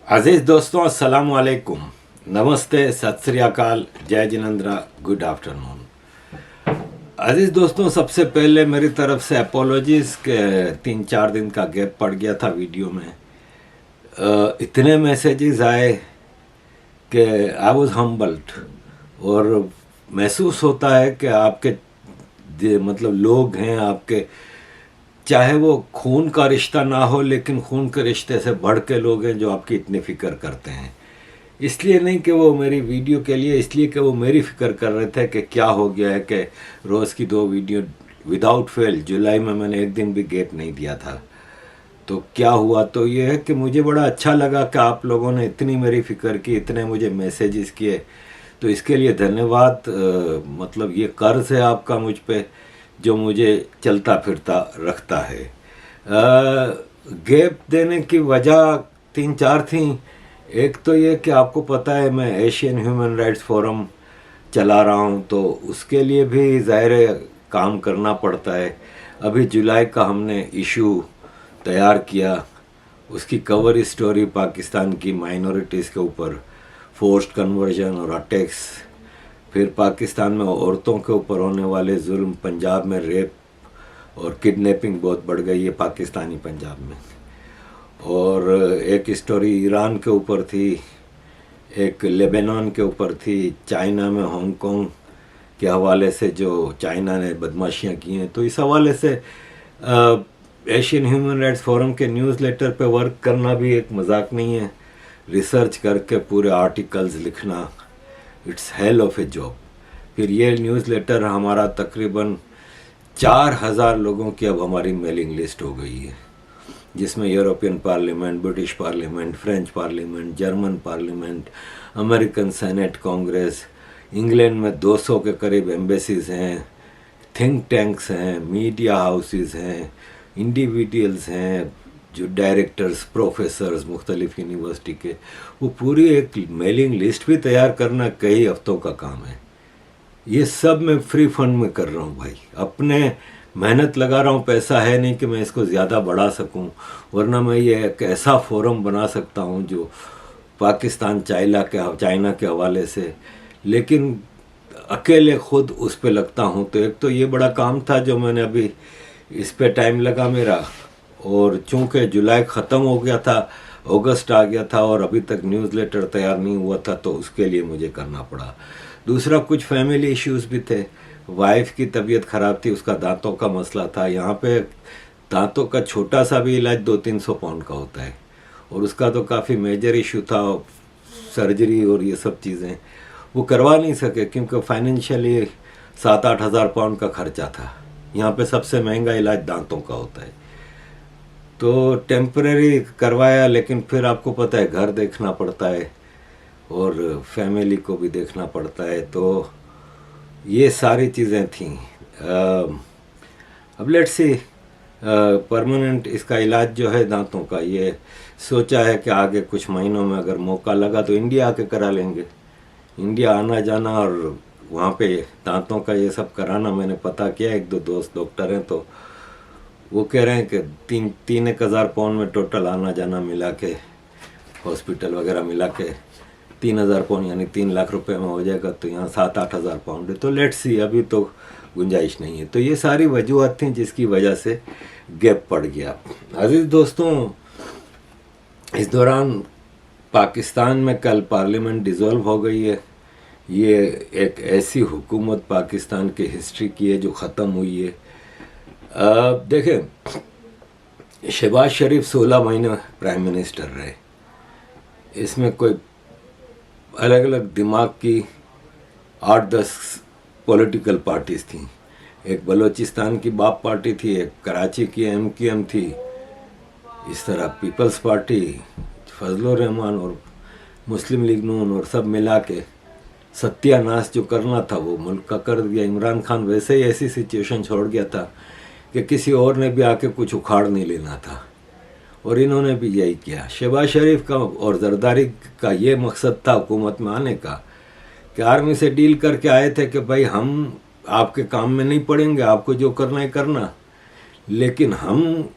अजीज़ दोस्तों, अस्सलाम वालेकुम, नमस्ते, सत श्री अकाल, जय जिनेंद्रा, गुड आफ्टरनून। अजीज़ दोस्तों, सबसे पहले मेरी तरफ से अपोलॉजीज़ के 3-4 दिन का गैप पड़ गया था वीडियो में। इतने मैसेजेस आए कि आई वॉज हम्बल्ड, और महसूस होता है कि आपके मतलब लोग हैं आपके, चाहे वो खून का रिश्ता ना हो, लेकिन खून के रिश्ते से बढ़ के लोग हैं जो आपकी इतनी फ़िक्र करते हैं। इसलिए नहीं कि वो मेरी वीडियो के लिए, इसलिए कि वो मेरी फ़िक्र कर रहे थे कि क्या हो गया है कि रोज़ की 2 वीडियो विदाउट फेल, जुलाई में मैंने एक दिन भी गैप नहीं दिया था। तो क्या हुआ, तो ये है कि मुझे बड़ा अच्छा लगा कि आप लोगों ने इतनी मेरी फ़िक्र की, इतने मुझे मैसेजेस किए, तो इसके लिए धन्यवाद। मतलब ये कर्ज़ है आपका मुझ पे, जो मुझे चलता फिरता रखता है। गैप देने की वजह 3-4 थी। एक तो ये कि आपको पता है मैं एशियन ह्यूमन राइट्स फोरम चला रहा हूँ, तो उसके लिए भी ज़ाहिर है काम करना पड़ता है। अभी जुलाई का हमने इशू तैयार किया, उसकी कवर स्टोरी पाकिस्तान की माइनॉरिटीज़ के ऊपर फोर्स्ड कन्वर्जन और अटैक्स, फिर पाकिस्तान में औरतों के ऊपर होने वाले जुल्म, पंजाब में रेप और किडनैपिंग बहुत बढ़ गई है पाकिस्तानी पंजाब में, और एक स्टोरी ईरान के ऊपर थी, एक लेबनान के ऊपर थी, चाइना में हांगकांग के हवाले से जो चाइना ने बदमाशियां की हैं। तो इस हवाले से एशियन ह्यूमन राइट्स फोरम के न्यूज़लेटर पे वर्क करना भी एक मजाक नहीं है। रिसर्च करके पूरे आर्टिकल्स लिखना, it's hell of A job. फिर ये न्यूज़लेटर हमारा तकरीबन 4000 लोगों की अब हमारी मेलिंग लिस्ट हो गई है, जिसमें European parliament, British parliament, French parliament, German parliament, American senate, Congress, England में 200 के करीब एम्बेसीज हैं, थिंक टैंक्स हैं, मीडिया हाउसेस हैं, इंडिविजुअल्स हैं, जो डायरेक्टर्स, प्रोफेसर्स मुख्तलिफ यूनिवर्सिटी के, वो पूरी एक मेलिंग लिस्ट भी तैयार करना कई हफ्तों का काम है। ये सब मैं फ्री फंड में कर रहा हूँ भाई, अपने मेहनत लगा रहा हूँ, पैसा है नहीं कि मैं इसको ज़्यादा बढ़ा सकूँ, वरना मैं ये एक ऐसा फोरम बना सकता हूँ जो पाकिस्तान चाइना के हवाले से, लेकिन अकेले खुद उस पे लगता हूँ। तो एक तो ये बड़ा काम था जो मैंने अभी इस पे टाइम लगा मेरा, और चूँकि जुलाई ख़त्म हो गया था, अगस्त आ गया था और अभी तक न्यूज़लेटर तैयार नहीं हुआ था, तो उसके लिए मुझे करना पड़ा। दूसरा, कुछ फैमिली इश्यूज़ भी थे, वाइफ की तबीयत ख़राब थी, उसका दांतों का मसला था। यहाँ पे दांतों का छोटा सा भी इलाज 200-300 पाउंड का होता है, और उसका तो काफ़ी मेजर इशू था, सर्जरी और ये सब चीज़ें वो करवा नहीं सके क्योंकि फाइनेंशियली 7-8 हज़ार पाउंड का खर्चा था। यहाँ पे सबसे महंगा इलाज दांतों का होता है, तो टेम्परेरी करवाया, लेकिन फिर आपको पता है घर देखना पड़ता है और फैमिली को भी देखना पड़ता है, तो ये सारी चीज़ें थीं। अब लेट्स सी, परमानेंट इसका इलाज जो है दांतों का, ये सोचा है कि आगे कुछ महीनों में अगर मौका लगा तो इंडिया आके करा लेंगे। इंडिया आना जाना और वहाँ पे दांतों का ये सब कराना, मैंने पता किया, 1-2 दोस्त डॉक्टर हैं, तो वो कह रहे हैं कि 3-1 हज़ार पाउंड में टोटल आना जाना मिला के, हॉस्पिटल वगैरह मिला के 3,000 पाउंड यानी 3 लाख रुपए में हो जाएगा। तो यहाँ 7-8 हज़ार पाउंड है, तो लेट्स सी, अभी तो गुंजाइश नहीं है। तो ये सारी वजूहत थी जिसकी वजह से गैप पड़ गया। अजीज़ दोस्तों, इस दौरान पाकिस्तान में कल पार्लियामेंट डिज़ोल्व हो गई है। ये एक ऐसी हुकूमत पाकिस्तान की हिस्ट्री की है जो ख़त्म हुई है। देखें, शहबाज शरीफ 16 महीने प्राइम मिनिस्टर रहे, इसमें कोई अलग अलग दिमाग की 8-10 पॉलिटिकल पार्टीज़ थी। एक बलूचिस्तान की बाप पार्टी थी, एक कराची की MQM थी, इस तरह पीपल्स पार्टी, फजलुर रहमान और मुस्लिम लीग नून, और सब मिला के सत्यानाश जो करना था वो मुल्क का कर दिया। इमरान खान वैसे ही ऐसी सिचुएशन छोड़ गया था कि किसी और ने भी आके कुछ उखाड़ नहीं लेना था, और इन्होंने भी यही किया। शहबाज शरीफ का और जरदारी का ये मकसद था हुकूमत में आने का कि आर्मी से डील करके आए थे कि भाई हम आपके काम में नहीं पड़ेंगे, आपको जो करना है करना, लेकिन हम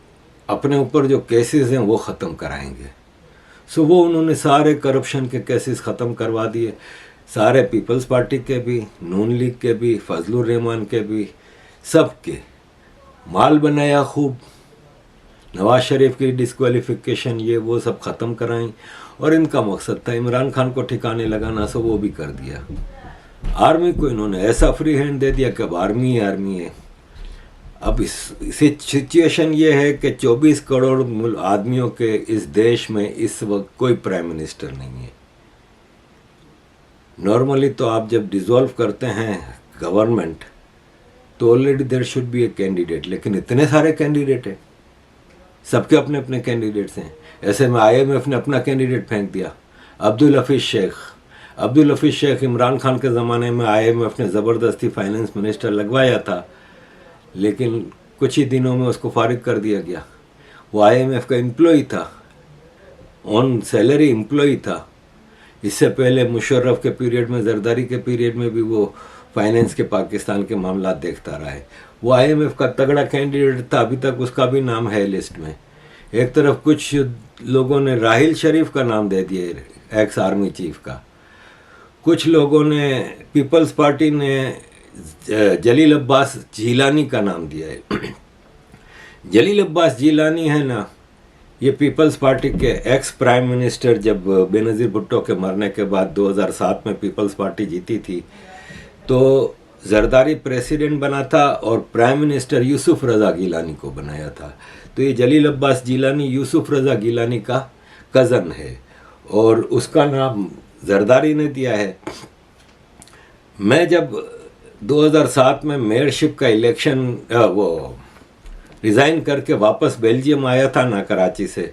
अपने ऊपर जो केसेस हैं वो ख़त्म कराएंगे। सो वो उन्होंने सारे करप्शन के केसेस ख़त्म करवा दिए, सारे पीपल्स पार्टी के भी, नून लीग के भी, फजलुर रहमान के भी, सब के माल बनाया खूब। नवाज शरीफ की डिस्क्वालिफिकेशन ये वो सब ख़त्म कराई, और इनका मकसद था इमरान खान को ठिकाने लगाना, सो वो भी कर दिया। आर्मी को इन्होंने ऐसा फ्री हैंड दे दिया कि अब आर्मी है। अब इस सिचुएशन ये है कि 24 करोड़ आदमियों के इस देश में इस वक्त कोई प्राइम मिनिस्टर नहीं है। नॉर्मली तो आप जब डिसॉल्व करते हैं गवर्नमेंट तो already there should be a candidate, लेकिन इतने सारे कैंडिडेट हैं, सबके अपने अपने कैंडिडेट्स हैं। ऐसे में IMF ने अपना कैंडिडेट फेंक दिया, अब्दुल हफीज़ शेख इमरान खान के ज़माने में IMF ने ज़बरदस्ती फाइनेंस मिनिस्टर लगवाया था, लेकिन कुछ ही दिनों में उसको फारिग कर दिया गया। वो IMF का एम्प्लॉई था, ऑन सैलरी एम्प्लॉई था। इससे पहले मुशर्रफ के पीरियड में, जरदारी के पीरियड में भी वो फाइनेंस के पाकिस्तान के मामला देखता रहा है। वो IMF का तगड़ा कैंडिडेट था, अभी तक उसका भी नाम है लिस्ट में। एक तरफ कुछ लोगों ने राहिल शरीफ का नाम दे दिया, एक्स आर्मी चीफ का। कुछ लोगों ने, पीपल्स पार्टी ने जलील अब्बास जिलानी का नाम दिया है। जलील अब्बास जिलानी है ना, ये पीपल्स पार्टी के एक्स प्राइम मिनिस्टर, जब बेनज़ीर भुट्टो के मरने के बाद 2007 में पीपल्स पार्टी जीती थी तो जरदारी प्रेसिडेंट बना था और प्राइम मिनिस्टर यूसुफ रज़ा गिलानी को बनाया था। तो ये जलील अब्बास जिलानी यूसुफ रज़ा गिलानी का कज़न है और उसका नाम जरदारी ने दिया है। मैं जब 2007 में मेयरशिप का इलेक्शन वो रिज़ाइन करके वापस बेल्जियम आया था ना कराची से,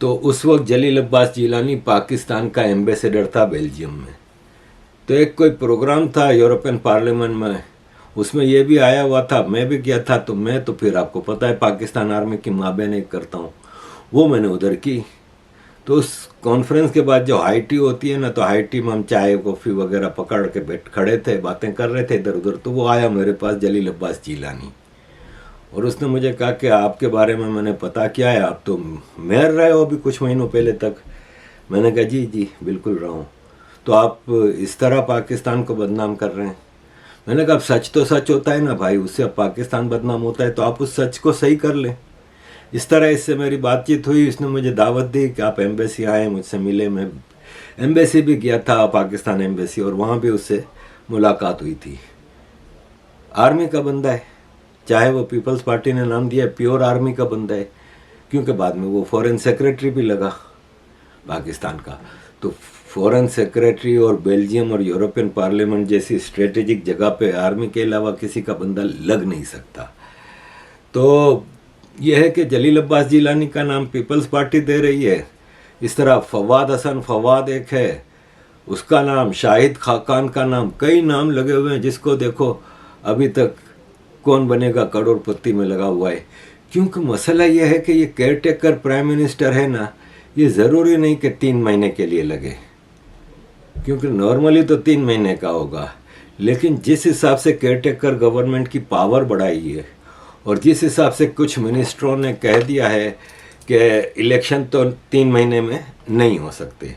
तो उस वक्त जलील अब्बास जिलानी पाकिस्तान का एम्बेसडर था बेल्जियम में। तो एक कोई प्रोग्राम था यूरोपियन पार्लियामेंट में, उसमें ये भी आया हुआ था, मैं भी गया था। तो मैं तो फिर आपको पता है पाकिस्तान आर्मी की माबेन करता हूँ, वो मैंने उधर की। तो उस कॉन्फ्रेंस के बाद जो हाई टी होती है ना, तो हाई टी में हम चाय कॉफ़ी वगैरह पकड़ के बैठ खड़े थे, बातें कर रहे थे इधर उधर। तो वो आया मेरे पास, जलील अब्बास जिलानी, और उसने मुझे कहा कि आपके बारे में मैंने पता किया है, आप तो मेयर रहे हो अभी कुछ महीनों पहले तक। मैंने कहा जी बिल्कुल रहा हूँ। तो आप इस तरह पाकिस्तान को बदनाम कर रहे हैं। मैंने कहा अब सच तो सच होता है ना भाई, उससे अब पाकिस्तान बदनाम होता है, तो आप उस सच को सही कर लें। इस तरह इससे मेरी बातचीत हुई, उसने मुझे दावत दी कि आप एम्बेसी आए, मुझसे मिले। मैं एम्बेसी भी गया था, पाकिस्तान एम्बेसी, और वहाँ भी उससे मुलाकात हुई थी। आर्मी का बंदा है, चाहे वो पीपल्स पार्टी ने नाम दिया प्योर आर्मी का बंदा है, क्योंकि बाद में वो फॉरेन सेक्रेटरी भी लगा पाकिस्तान का। तो फॉरेन सेक्रेटरी और बेल्जियम और यूरोपियन पार्लियामेंट जैसी स्ट्रेटेजिक जगह पे आर्मी के अलावा किसी का बंदा लग नहीं सकता। तो यह है कि जलील अब्बास जिलानी का नाम पीपल्स पार्टी दे रही है। इस तरह फवाद हसन फवाद एक है, उसका नाम, शाहिद खाकान का नाम, कई नाम लगे हुए हैं। जिसको देखो अभी तक कौन बनेगा करोड़पति में लगा हुआ है। क्योंकि मसला यह है कि ये केयर टेकर प्राइम मिनिस्टर है ना, ये ज़रूरी नहीं कि 3 महीने के लिए लगे, क्योंकि नॉर्मली तो 3 महीने का होगा। लेकिन जिस हिसाब से केयर टेकर गवर्नमेंट की पावर बढ़ाई है और जिस हिसाब से कुछ मिनिस्टरों ने कह दिया है कि इलेक्शन तो 3 महीने में नहीं हो सकते।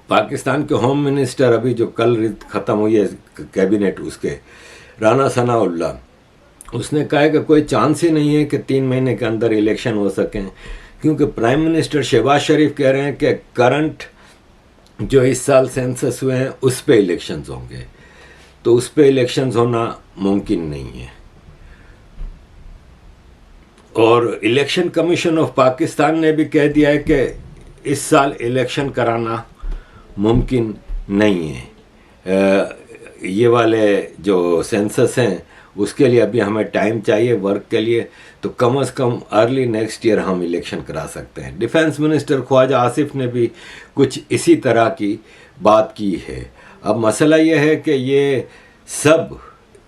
पाकिस्तान के होम मिनिस्टर अभी जो कल ख़त्म हुई है कैबिनेट, उसके राना सनाउल्लाह, उसने कहा है कि कोई चांस ही नहीं है कि 3 महीने के अंदर इलेक्शन हो सकें, क्योंकि प्राइम मिनिस्टर शहबाज शरीफ कह रहे हैं कि करंट जो इस साल सेंसस हुए हैं उस पे इलेक्शंस होंगे, तो उस पे इलेक्शंस होना मुमकिन नहीं है। और इलेक्शन कमीशन ऑफ पाकिस्तान ने भी कह दिया है कि इस साल इलेक्शन कराना मुमकिन नहीं है। ये वाले जो सेंसस हैं उसके लिए अभी हमें टाइम चाहिए वर्क के लिए, तो कम से कम अर्ली नेक्स्ट ईयर हम इलेक्शन करा सकते हैं। डिफेंस मिनिस्टर ख्वाजा आसिफ ने भी कुछ इसी तरह की बात की है। अब मसला ये है कि ये सब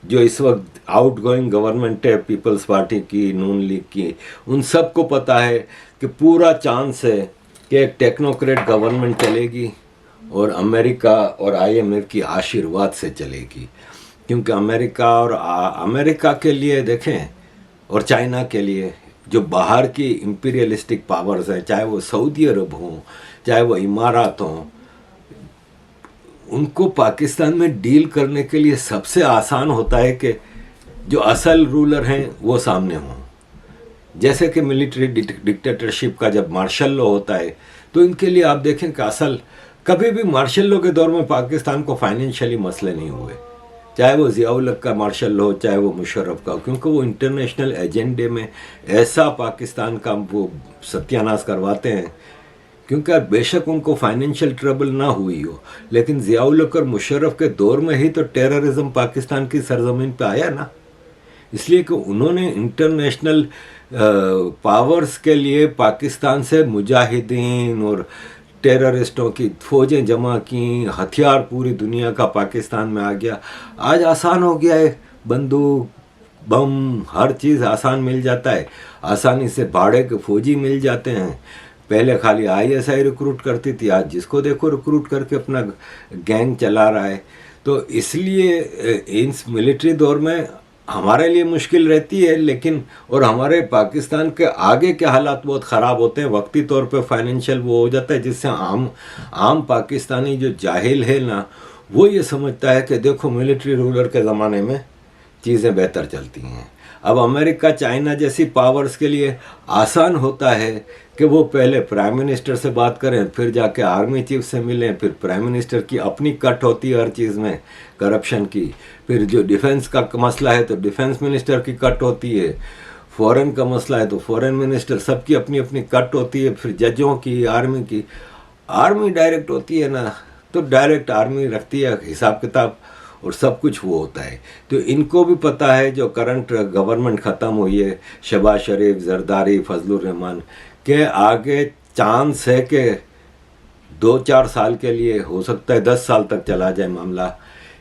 जो इस वक्त आउटगोइंग गवर्नमेंट है पीपल्स पार्टी की, नून लीग की, उन सब को पता है कि पूरा चांस है कि एक टेक्नोक्रेट गवर्नमेंट चलेगी और अमेरिका और IMF की आशीर्वाद से चलेगी। क्योंकि अमेरिका के लिए देखें और चाइना के लिए जो बाहर की इंपीरियलिस्टिक पावर्स हैं, चाहे वो सऊदी अरब हों, चाहे वो इमारात हों, उनको पाकिस्तान में डील करने के लिए सबसे आसान होता है कि जो असल रूलर हैं वो सामने हों। जैसे कि मिलिट्री डिक्टेटरशिप का जब मार्शल लॉ होता है, तो इनके लिए आप देखें कि असल कभी भी मार्शल लॉ के दौर में पाकिस्तान को फाइनेंशियली मसले नहीं हुए, चाहे वो ज़ियाउल हक का मार्शल लॉ, चाहे वो मुशर्रफ का, क्योंकि वो इंटरनेशनल एजेंडे में ऐसा पाकिस्तान का वो सत्यानाश करवाते हैं। क्योंकि बेशक उनको फाइनेंशियल ट्रबल ना हुई हो, लेकिन ज़ियाउल हक और मुशर्रफ के दौर में ही तो टेररिज्म पाकिस्तान की सरजमीन पे आया ना, इसलिए कि उन्होंने इंटरनेशनल पावर्स के लिए पाकिस्तान से मुजाहिदीन और टेररिस्टों की फौजें जमा की, हथियार पूरी दुनिया का पाकिस्तान में आ गया। आज आसान हो गया है, बंदूक, बम, हर चीज़ आसान मिल जाता है, आसानी से भाड़े के फौजी मिल जाते हैं। पहले खाली ISI रिक्रूट करती थी, आज जिसको देखो रिक्रूट करके अपना गैंग चला रहा है। तो इसलिए इस मिलिट्री दौर में हमारे लिए मुश्किल रहती है, लेकिन और हमारे पाकिस्तान के आगे के हालात बहुत ख़राब होते हैं। वक्ती तौर पे फाइनेंशियल वो हो जाता है, जिससे आम पाकिस्तानी जो जाहिल है ना, वो ये समझता है कि देखो मिलिट्री रूलर के ज़माने में चीज़ें बेहतर चलती हैं। अब अमेरिका, चाइना जैसी पावर्स के लिए आसान होता है कि वो पहले प्राइम मिनिस्टर से बात करें, फिर जाके आर्मी चीफ से मिलें, फिर प्राइम मिनिस्टर की अपनी कट होती है हर चीज़ में करप्शन की, फिर जो डिफेंस का मसला है तो डिफेंस मिनिस्टर की कट होती है, फॉरेन का मसला है तो फॉरेन मिनिस्टर, सबकी अपनी अपनी कट होती है, फिर जजों की, आर्मी की। आर्मी डायरेक्ट होती है ना, तो डायरेक्ट आर्मी रखती है हिसाब किताब और सब कुछ वो होता है। तो इनको भी पता है, जो करंट गवर्नमेंट ख़त्म हुई है, शहबाज शरीफ, जरदारी, फजलुर रहमान, के आगे चांस है कि 2-4 साल के लिए, हो सकता है 10 साल तक चला जाए मामला।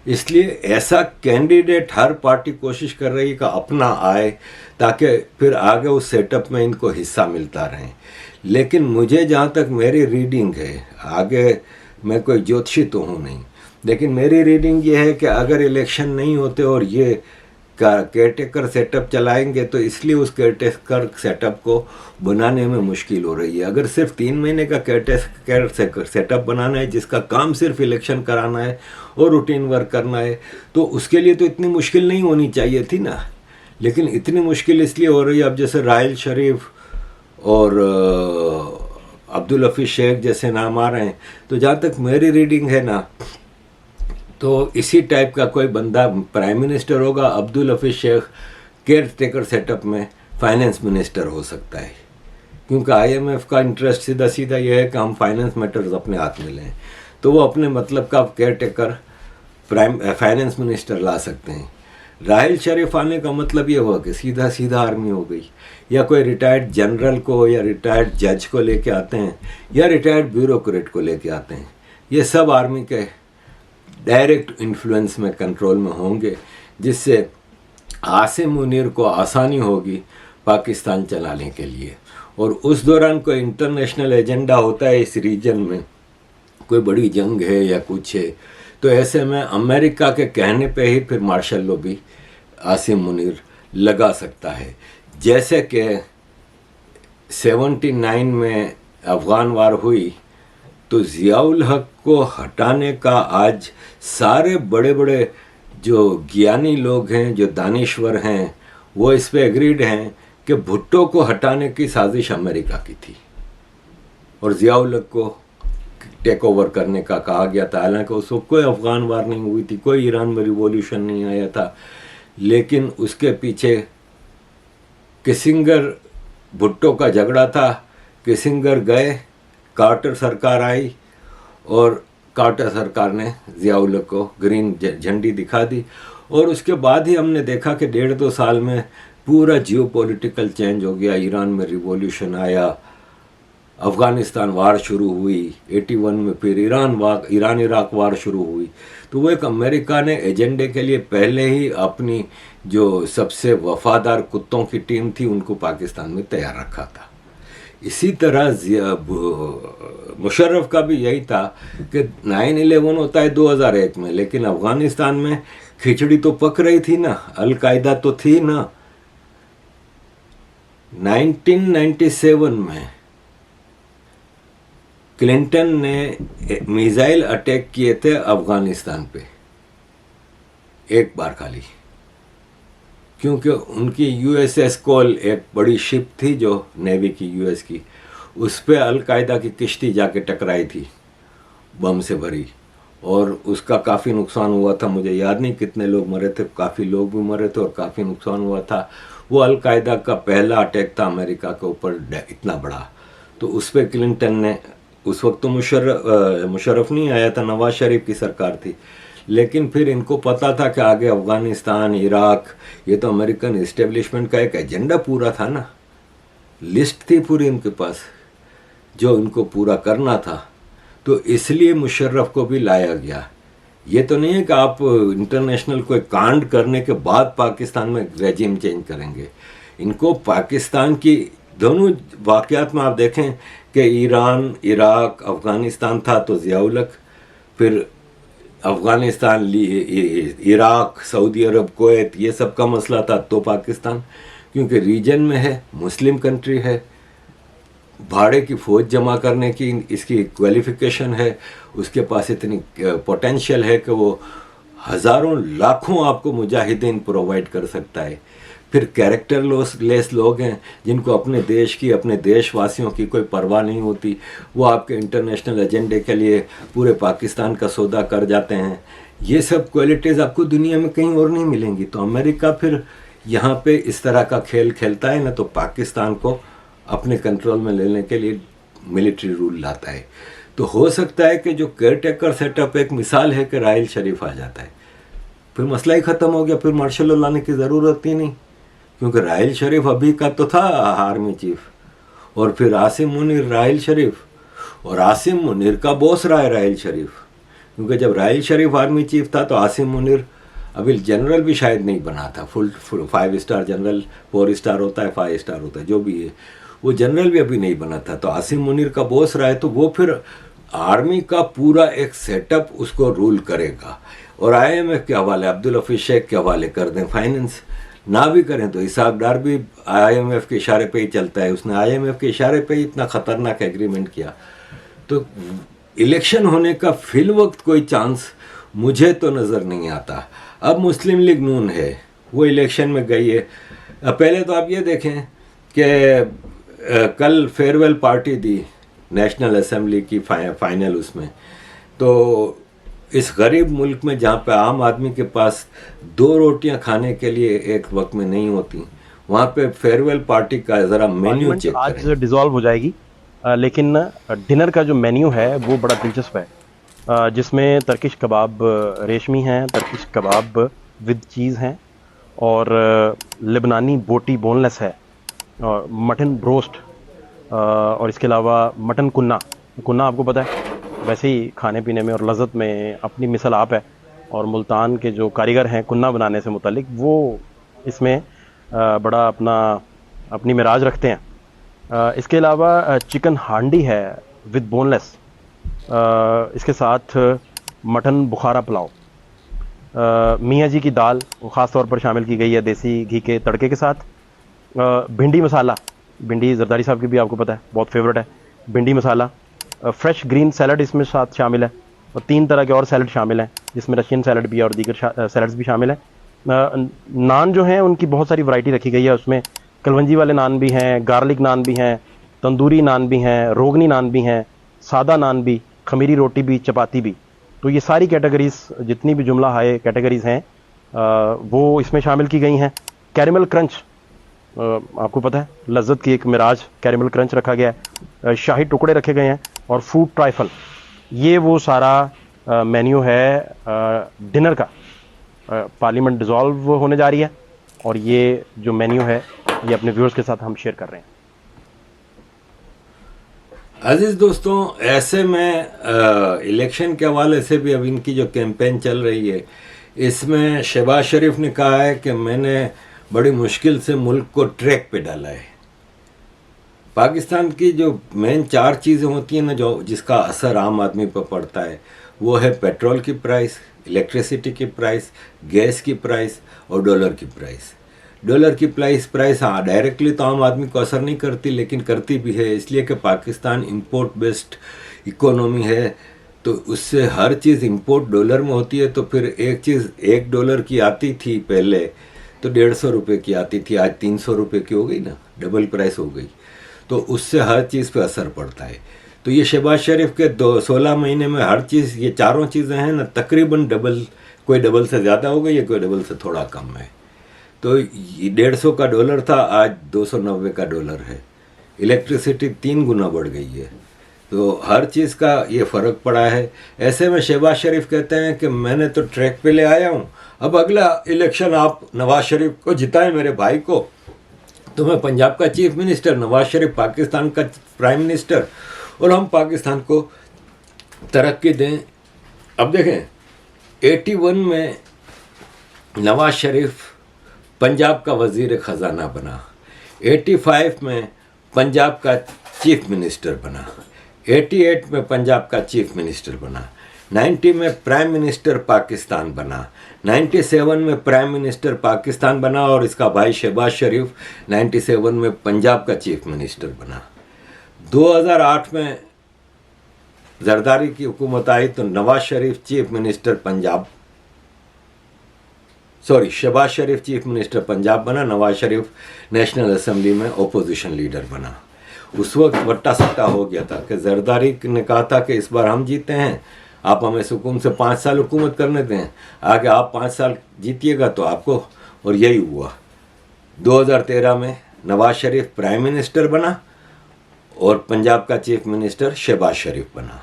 इसलिए ऐसा कैंडिडेट हर पार्टी कोशिश कर रही है कि अपना आए, ताकि फिर आगे उस सेटअप में इनको हिस्सा मिलता रहे। लेकिन मुझे जहाँ तक मेरी रीडिंग है, आगे मैं कोई ज्योतिषी तो हूँ नहीं, लेकिन मेरी रीडिंग ये है कि अगर इलेक्शन नहीं होते और ये केयरटेकर सेटअप चलाएंगे, तो इसलिए उस केयरटेकर सेटअप को बनाने में मुश्किल हो रही है। अगर सिर्फ 3 महीने का केयरटेकर सेटअप बनाना है, जिसका काम सिर्फ इलेक्शन कराना है और रूटीन वर्क करना है, तो उसके लिए तो इतनी मुश्किल नहीं होनी चाहिए थी ना। लेकिन इतनी मुश्किल इसलिए हो रही है, अब जैसे राहिल शरीफ और अब्दुल हफीज़ शेख जैसे नाम आ रहे हैं, तो जहाँ तक मेरी रीडिंग है ना, तो इसी टाइप का कोई बंदा प्राइम मिनिस्टर होगा। Abdul Hafeez Sheikh caretaker setup में फाइनेंस मिनिस्टर हो सकता है, क्योंकि IMF का इंटरेस्ट सीधा सीधा ये है कि हम फाइनेंस मैटर्स अपने हाथ में लें, तो वो अपने मतलब का केयर टेकर फाइनेंस मिनिस्टर ला सकते हैं। राहिल शरीफ आने का मतलब ये हुआ कि सीधा सीधा आर्मी हो गई, या कोई रिटायर्ड जनरल को या रिटायर्ड जज को लेके आते हैं, या रिटायर्ड ब्यूरोक्रेट को लेके आते हैं। ये सब आर्मी के डायरेक्ट इन्फ्लुएंस में, कंट्रोल में होंगे, जिससे आसिम मुनीर को आसानी होगी पाकिस्तान चलाने के लिए। और उस दौरान कोई इंटरनेशनल एजेंडा होता है इस रीजन में, कोई बड़ी जंग है या कुछ है, तो ऐसे में अमेरिका के कहने पे ही फिर मार्शल लॉ भी आसिम मुनीर लगा सकता है। जैसे कि 79 में अफ़गान वार हुई, तो ज़ियाउल हक को हटाने का आज सारे बड़े बड़े जो ज्ञानी लोग हैं, जो दानिश्वर हैं, वो इस पे एग्रीड हैं कि भुट्टो को हटाने की साजिश अमेरिका की थी और ज़ियाउल हक को टेक ओवर करने का कहा गया था। हालांकि उसको कोई अफ़गान वार नहीं हुई थी, कोई ईरान में रिवॉल्यूशन नहीं आया था, लेकिन उसके पीछे किसिंगर भुट्टो का झगड़ा था। किसिंगर गए, कार्टर सरकार आई और कार्टर सरकार ने ज़ियाउल हक को ग्रीन झंडी दिखा दी। और उसके बाद ही हमने देखा कि 1.5-2 साल में पूरा जियोपॉलिटिकल चेंज हो गया। ईरान में रिवॉल्यूशन आया, अफ़गानिस्तान वार शुरू हुई 81 में, फिर ईरान इराक वार शुरू हुई। तो वो एक अमेरिका ने एजेंडे के लिए पहले ही अपनी जो सबसे वफादार कुत्तों की टीम थी उनको पाकिस्तान में तैयार रखा था। इसी तरह मुशर्रफ का भी यही था कि 9/11 होता है 2001 में, लेकिन अफ़गानिस्तान में खिचड़ी तो पक रही थी ना, अलकायदा तो थी ना, 1997 में क्लिंटन ने मिसाइल अटैक किए थे अफगानिस्तान पे, एक बार खाली, क्योंकि उनकी यूएसएस कोल एक बड़ी शिप थी जो नेवी की, यूएस की, उस पर अलकायदा की किश्ती जाके टकराई थी बम से भरी, और उसका काफ़ी नुकसान हुआ था। मुझे याद नहीं कितने लोग मरे थे, काफ़ी लोग भी मरे थे और काफ़ी नुकसान हुआ था। वो अलकायदा का पहला अटैक था अमेरिका के ऊपर इतना बड़ा। तो उस पर क्लिंटन ने, उस वक्त तो मुशर्रफ नहीं आया था, नवाज शरीफ की सरकार थी, लेकिन फिर इनको पता था कि आगे अफ़गानिस्तान, इराक, ये तो अमेरिकन इस्टेब्लिशमेंट का एक एजेंडा पूरा था ना, लिस्ट थी पूरी इनके पास जो इनको पूरा करना था। तो इसलिए मुशर्रफ को भी लाया गया। ये तो नहीं है कि आप इंटरनेशनल कोई कांड करने के बाद पाकिस्तान में रेजिम चेंज करेंगे। इनको पाकिस्तान की दोनों वाक़यात में आप देखें कि ईरान, इराक, अफ़गानिस्तान था तो ज़िया-उल हक, फिर अफ़गानिस्तान, इराक, सऊदी अरब, कुवैत, ये सब का मसला था तो पाकिस्तान, क्योंकि रीजन में है, मुस्लिम कंट्री है, भाड़े की फ़ौज जमा करने की इसकी क्वालिफ़िकेशन है, उसके पास इतनी पोटेंशियल है कि वो हज़ारों लाखों आपको मुजाहिदीन प्रोवाइड कर सकता है। फिर कैरेक्टर लेस लोग हैं जिनको अपने देश की, अपने देशवासियों की कोई परवाह नहीं होती, वो आपके इंटरनेशनल एजेंडे के लिए पूरे पाकिस्तान का सौदा कर जाते हैं। ये सब क्वालिटीज़ आपको दुनिया में कहीं और नहीं मिलेंगी। तो अमेरिका फिर यहाँ पे इस तरह का खेल खेलता है ना, तो पाकिस्तान को अपने कंट्रोल में लेने के लिए मिलिट्री रूल लाता है। तो हो सकता है कि जो केयरटेकर सेटअप एक मिसाल है कि राहिल शरीफ आ जाता है, फिर मसला ही ख़त्म हो गया, फिर मार्शल लॉ लाने की ज़रूरत ही नहीं, क्योंकि राहिल शरीफ अभी का तो था आर्मी चीफ, और फिर आसिम मुनीर राहिल शरीफ, और आसिम मुनीर का बॉस रहा है राहिल शरीफ, क्योंकि जब राहिल शरीफ आर्मी चीफ था तो आसिम मुनीर अभी जनरल भी शायद नहीं बना था, फुल 5 स्टार जनरल, 4 स्टार होता है, 5 स्टार होता है, जो भी है, वो जनरल भी अभी नहीं बना था। तो आसिम मुनीर का बॉस रहा है, तो वो फिर आर्मी का पूरा एक सेटअप उसको रूल करेगा। और IMF के हवाले, अब्दुल हफीज शेख के हवाले कर दें फाइनेंस, ना भी करें तो हिसाब डार भी IMF के इशारे पे ही चलता है। उसने IMF के इशारे पे ही इतना ख़तरनाक एग्रीमेंट किया। तो इलेक्शन होने का फिल वक्त कोई चांस मुझे तो नज़र नहीं आता। अब मुस्लिम लीग नून है, वो इलेक्शन में गई है। पहले तो आप ये देखें कि कल फेयरवेल पार्टी दी नेशनल असेंबली की फाइनल, उसमें तो इस गरीब मुल्क में जहाँ पे आम आदमी के पास 2 रोटियां खाने के लिए एक वक्त में नहीं होती, वहाँ पे फेयरवेल पार्टी का ज़रा मेन्यू चेक करें। आज डिसॉल्व हो जाएगी, लेकिन डिनर का जो मेन्यू है वो बड़ा दिलचस्प है, जिसमें टर्किश कबाब रेशमी हैं, टर्किश कबाब विद चीज़ हैं, और लेबनानी बोटी बोनलेस है, और मटन ब्रोस्ट, और इसके अलावा मटन कुन्ना। कुन्ना आपको पता है, वैसे ही खाने पीने में और लज़्ज़त में अपनी मिसाल आप है, और मुल्तान के जो कारीगर हैं कुन्ना बनाने से मुतालिक, वो इसमें बड़ा अपनी मिराज रखते हैं। इसके अलावा चिकन हांडी है विद बोनलेस, इसके साथ मटन बुखारा पुलाव, मियाँ जी की दाल वो ख़ास तौर पर शामिल की गई है देसी घी के तड़के के साथ, भिंडी मसाला, भिंडी जरदारी साहब की भी आपको पता है बहुत फेवरेट है, भिंडी मसाला, फ्रेश ग्रीन सैलड इसमें साथ शामिल है, और 3 तरह के और सैलड शामिल हैं, जिसमें रशियन सैलड भी है और दीगर सैलड्स भी शामिल हैं। नान जो हैं उनकी बहुत सारी वैरायटी रखी गई है, उसमें कलवंजी वाले नान भी हैं, गार्लिक नान भी हैं, तंदूरी नान भी हैं, रोगनी नान भी हैं, सादा नान भी, खमीरी रोटी भी, चपाती भी। तो ये सारी कैटेगरीज, जितनी भी जुमला हाय कैटेगरीज हैं, वो इसमें शामिल की गई हैं। कैरेमल क्रंच, आपको पता है लज्जत की एक मिराज, कैरेमल क्रंच रखा गया है, शाही टुकड़े रखे गए हैं, और फूड ट्राइफल। ये वो सारा मेन्यू है डिनर का। पार्लियामेंट डिसॉल्व होने जा रही है, और ये जो मेन्यू है ये अपने व्यूअर्स के साथ हम शेयर कर रहे हैं। अजीज दोस्तों, ऐसे में इलेक्शन के हवाले से भी अब इनकी जो कैंपेन चल रही है, इसमें शहबाज शरीफ ने कहा है कि मैंने बड़ी मुश्किल से मुल्क को ट्रैक पे डाला है। पाकिस्तान की जो मेन 4 चीज़ें होती हैं ना, जो जिसका असर आम आदमी पर पड़ता है, वो है पेट्रोल की प्राइस, इलेक्ट्रिसिटी की प्राइस, गैस की प्राइस और डॉलर की प्राइस। डॉलर की प्राइस हाँ डायरेक्टली तो आम आदमी को असर नहीं करती, लेकिन करती भी है, इसलिए कि पाकिस्तान इंपोर्ट बेस्ड इकोनॉमी है, तो उससे हर चीज़ इंपोर्ट डॉलर में होती है। तो फिर एक चीज़ $1 की आती थी पहले तो 150 रुपये की आती थी, आज 300 रुपये की हो गई ना, डबल प्राइस हो गई। तो उससे हर चीज़ पे असर पड़ता है। तो ये शहबाज शरीफ के 16 महीने में हर चीज़, ये चारों चीज़ें हैं ना तकरीबन डबल, कोई डबल से ज़्यादा हो गई है, कोई डबल से थोड़ा कम है। तो ये 150 का डॉलर था, आज 290 का डॉलर है। इलेक्ट्रिसिटी 3 गुना बढ़ गई है। तो हर चीज़ का ये फ़र्क पड़ा है। ऐसे में शहबाज शरीफ कहते हैं कि मैंने तो ट्रैक पे ले आया हूँ, अब अगला इलेक्शन आप नवाज शरीफ को जिताएं मेरे भाई को, तो मैं पंजाब का चीफ मिनिस्टर, नवाज शरीफ पाकिस्तान का प्राइम मिनिस्टर, और हम पाकिस्तान को तरक्की दें। अब देखें 81 में नवाज शरीफ पंजाब का वज़ीर ख़जाना बना, 85 में पंजाब का चीफ मिनिस्टर बना, 88 में पंजाब का चीफ मिनिस्टर बना, 90 में प्राइम मिनिस्टर पाकिस्तान बना, 97 में प्राइम मिनिस्टर पाकिस्तान बना, और इसका भाई शहबाज शरीफ 97 में पंजाब का चीफ मिनिस्टर बना। 2008 में जरदारी की हुकूमत आई तो नवाज शरीफ चीफ मिनिस्टर पंजाब, शहबाज शरीफ चीफ मिनिस्टर पंजाब बना, नवाज शरीफ नेशनल असेंबली में ओपोजिशन लीडर बना। उस वक्त वट्टा सट्टा हो गया था कि जरदारी ने कहा था कि इस बार हम जीते हैं, आप हमें सुकून से 5 साल हुकूमत करने दें, आगे आप 5 साल जीतिएगा तो आपको, और यही हुआ। 2013 में नवाज शरीफ प्राइम मिनिस्टर बना और पंजाब का चीफ मिनिस्टर शहबाज शरीफ बना,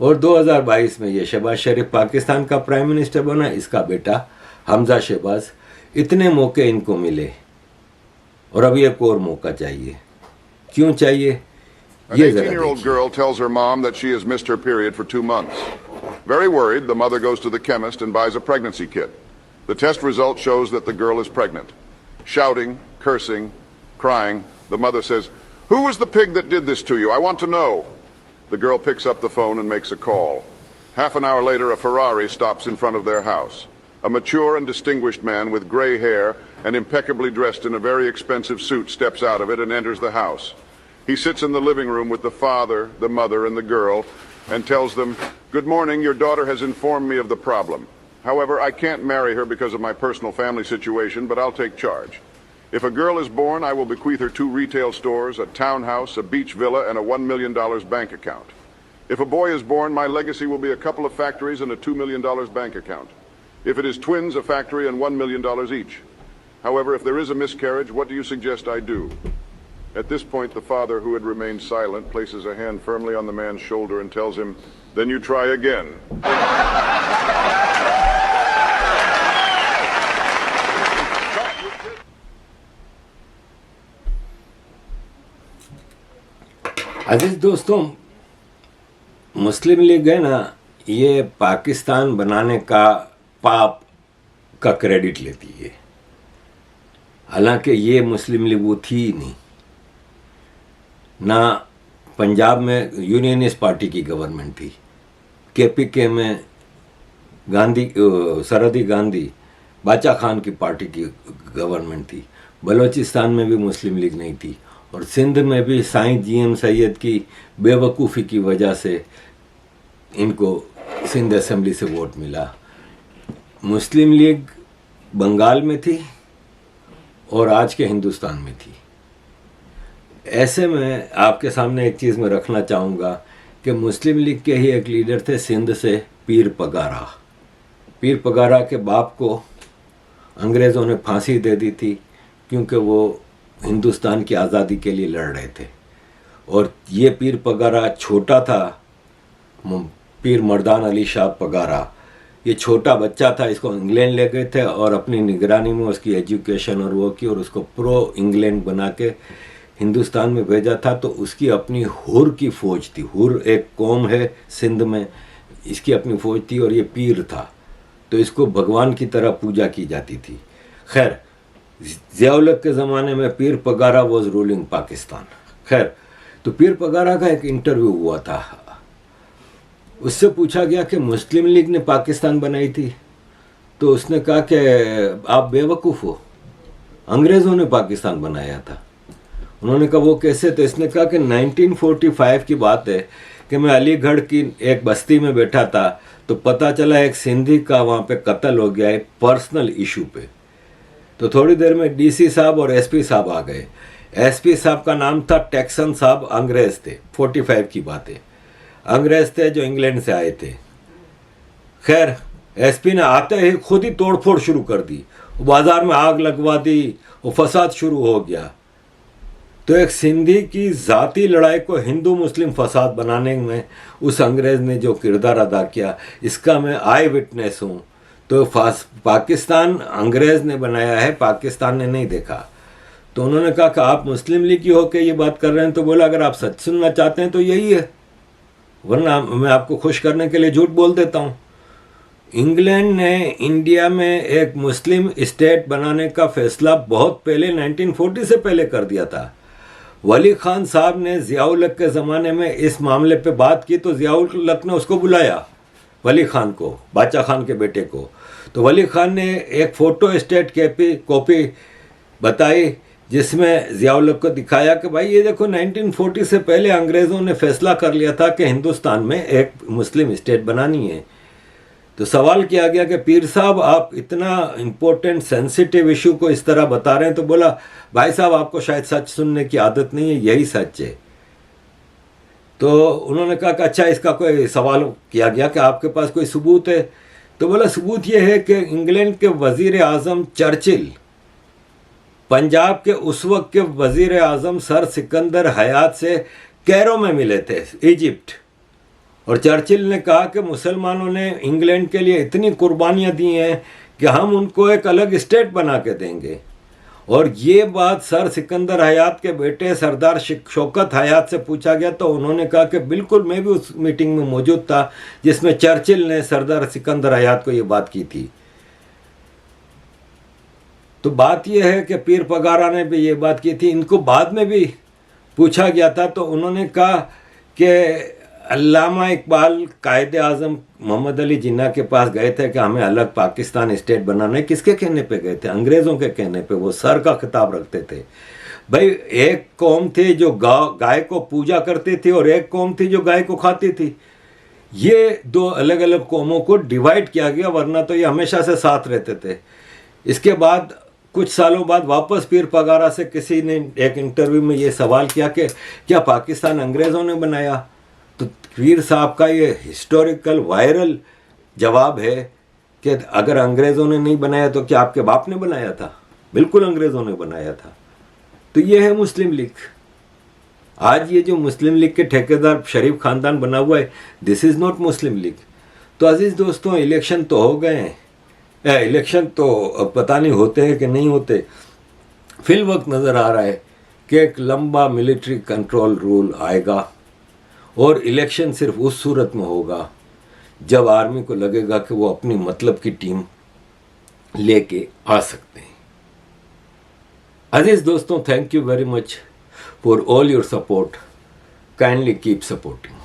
और 2022 में ये शहबाज शरीफ पाकिस्तान का प्राइम मिनिस्टर बना, इसका बेटा हमजा शहबाज। इतने मौके इनको मिले और अब एक और मौका चाहिए। क्यों चाहिए? An 18-year-old girl tells her mom that she has missed her period for 2 months. Very worried, the mother goes to the chemist and buys a pregnancy kit. The test result shows that the girl is pregnant. Shouting, cursing, crying, the mother says, "Who was the pig that did this to you? I want to know." The girl picks up the phone and makes a call. Half an hour later, a Ferrari stops in front of their house. A mature and distinguished man with gray hair and impeccably dressed in a very expensive suit steps out of it and enters the house. He sits in the living room with the father, the mother, and the girl and tells them, "Good morning, your daughter has informed me of the problem. However, I can't marry her because of my personal family situation, but I'll take charge. If a girl is born, I will bequeath her 2 retail stores, a townhouse, a beach villa, and a $1 million bank account. If a boy is born, my legacy will be a couple of factories and a $2 million bank account. If it is twins, a factory and $1 million each. However, if there is a miscarriage, what do you suggest I do?" At this point, the father, who had remained silent, places a hand firmly on the man's shoulder and tells him, "Then you try again." अजीज दोस्तों, मुस्लिम league है ना, ये पाकिस्तान बनाने का पाप का credit लेती है। हालांकि ये मुस्लिम लीग वो थी ही नहीं ना। पंजाब में यूनियनिस्ट पार्टी की गवर्नमेंट थी, केपीके में गांधी, सरहदी गांधी, बाचा खान की पार्टी की गवर्नमेंट थी। बलूचिस्तान में भी मुस्लिम लीग नहीं थी, और सिंध में भी साईं जीएम सैयद की बेवकूफ़ी की वजह से इनको सिंध असेंबली से वोट मिला। मुस्लिम लीग बंगाल में थी और आज के हिंदुस्तान में थी। ऐसे में आपके सामने एक चीज़ मैं रखना चाहूँगा कि मुस्लिम लीग के ही एक लीडर थे सिंध से, पीर पगारा। पीर पगारा के बाप को अंग्रेज़ों ने फांसी दे दी थी क्योंकि वो हिंदुस्तान की आज़ादी के लिए लड़ रहे थे। और ये पीर पगारा छोटा था, पीर मर्दान अली शाह पगारा, ये छोटा बच्चा था, इसको इंग्लैंड ले गए थे और अपनी निगरानी में उसकी एजुकेशन और वो की, और उसको प्रो इंग्लैंड बना के हिंदुस्तान में भेजा था। तो उसकी अपनी हुर की फ़ौज थी, हुर एक कौम है सिंध में, इसकी अपनी फ़ौज थी और ये पीर था, तो इसको भगवान की तरह पूजा की जाती थी। खैर, ज़िया-उल-हक के ज़माने में पीर पगारा वॉज रूलिंग पाकिस्तान। खैर, तो पीर पगारा का एक इंटरव्यू हुआ था, उससे पूछा गया कि मुस्लिम लीग ने पाकिस्तान बनाई थी, तो उसने कहा कि आप बेवकूफ़ हो, अंग्रेज़ों ने पाकिस्तान बनाया था। उन्होंने कहा वो कैसे, तो इसने कहा कि 1945 की बात है कि मैं अलीगढ़ की एक बस्ती में बैठा था, तो पता चला एक सिंधी का वहाँ पे कत्ल हो गया है पर्सनल इशू पे। तो थोड़ी देर में डीसी साहब और एसपी साहब आ गए। एसपी साहब का नाम था टैक्सन साहब, अंग्रेज थे, 45 की बात है, अंग्रेज थे जो इंग्लैंड से आए थे। खैर एसपी ने आते ही खुद ही तोड़फोड़ शुरू कर दी, बाजार में आग लगवा दी, वो फसाद शुरू हो गया। तो एक सिंधी की ज़ाती लड़ाई को हिंदू मुस्लिम फसाद बनाने में उस अंग्रेज़ ने जो किरदार अदा किया, इसका मैं आई विटनेस हूँ। तो पाकिस्तान अंग्रेज़ ने बनाया है, पाकिस्तान ने नहीं देखा। तो उन्होंने कहा कि आप मुस्लिम लीग की होकर ये बात कर रहे हैं। तो बोला अगर आप सच सुनना चाहते हैं तो यही है, वरना मैं आपको खुश करने के लिए झूठ बोल देता हूँ। इंग्लैंड ने इंडिया में एक मुस्लिम स्टेट बनाने का फैसला बहुत पहले 1940 से पहले कर दिया था। वली खान साहब ने ज़ियाउल हक के ज़माने में इस मामले पे बात की, तो ज़ियाउल हक ने उसको बुलाया, वली खान को, बादशाह खान के बेटे को। तो वली खान ने एक फ़ोटो स्टेट कॉपी बताई जिसमें ज़ियाउल हक को दिखाया कि भाई ये देखो 1940 से पहले अंग्रेज़ों ने फैसला कर लिया था कि हिंदुस्तान में एक मुस्लिम स्टेट बनानी है। तो सवाल किया गया कि पीर साहब आप इतना इम्पोर्टेंट सेंसिटिव इशू को इस तरह बता रहे हैं। तो बोला भाई साहब आपको शायद सच सुनने की आदत नहीं है, यही सच है। तो उन्होंने कहा कि अच्छा इसका कोई सवाल किया गया कि आपके पास कोई सबूत है। तो बोला सबूत ये है कि इंग्लैंड के वज़ीर आज़म चर्चिल पंजाब के उस वक्त के वज़ीर आज़म सर सिकंदर हयात से कैरो में मिले थे, इजिप्ट। और चर्चिल ने कहा कि मुसलमानों ने इंग्लैंड के लिए इतनी कुर्बानियाँ दी हैं कि हम उनको एक अलग स्टेट बना के देंगे। और ये बात सर सिकंदर हयात के बेटे सरदार शौकत हयात से पूछा गया, तो उन्होंने कहा कि बिल्कुल मैं भी उस मीटिंग में मौजूद था जिसमें चर्चिल ने सरदार सिकंदर हयात को ये बात की थी। तो बात यह है कि पीर पगारा ने भी ये बात की थी। इनको बाद में भी पूछा गया था, तो उन्होंने कहा कि अल्लामा इकबाल कायदे आज़म मोहम्मद अली जिन्ना के पास गए थे कि हमें अलग पाकिस्तान स्टेट बनाना है। किसके कहने पे गए थे? अंग्रेज़ों के कहने पे। वो सर का खिताब रखते थे। भाई एक कौम थी जो गाय को पूजा करती थी और एक कौम थी जो गाय को खाती थी। ये दो अलग अलग कौमों को डिवाइड किया गया, वरना तो ये हमेशा से साथ रहते थे। इसके बाद कुछ सालों बाद वापस पीर पगारा से किसी ने एक इंटरव्यू में ये सवाल किया कि क्या पाकिस्तान अंग्रेज़ों ने बनाया? तो पीर साहब का ये हिस्टोरिकल वायरल जवाब है कि अगर अंग्रेज़ों ने नहीं बनाया तो क्या आपके बाप ने बनाया था? बिल्कुल अंग्रेज़ों ने बनाया था। तो ये है मुस्लिम लीग। आज ये जो मुस्लिम लीग के ठेकेदार शरीफ खानदान बना हुआ है, this is not Muslim league. तो अजीज़ दोस्तों, इलेक्शन तो हो गए हैं। इलेक्शन तो पता नहीं होते हैं कि नहीं होते। फिल वक्त नज़र आ रहा है कि एक लंबा मिलिट्री कंट्रोल रूल आएगा और इलेक्शन सिर्फ उस सूरत में होगा जब आर्मी को लगेगा कि वो अपनी मतलब की टीम लेके आ सकते हैं। अजीज़ दोस्तों, thank you very much for all your support. Kindly keep supporting.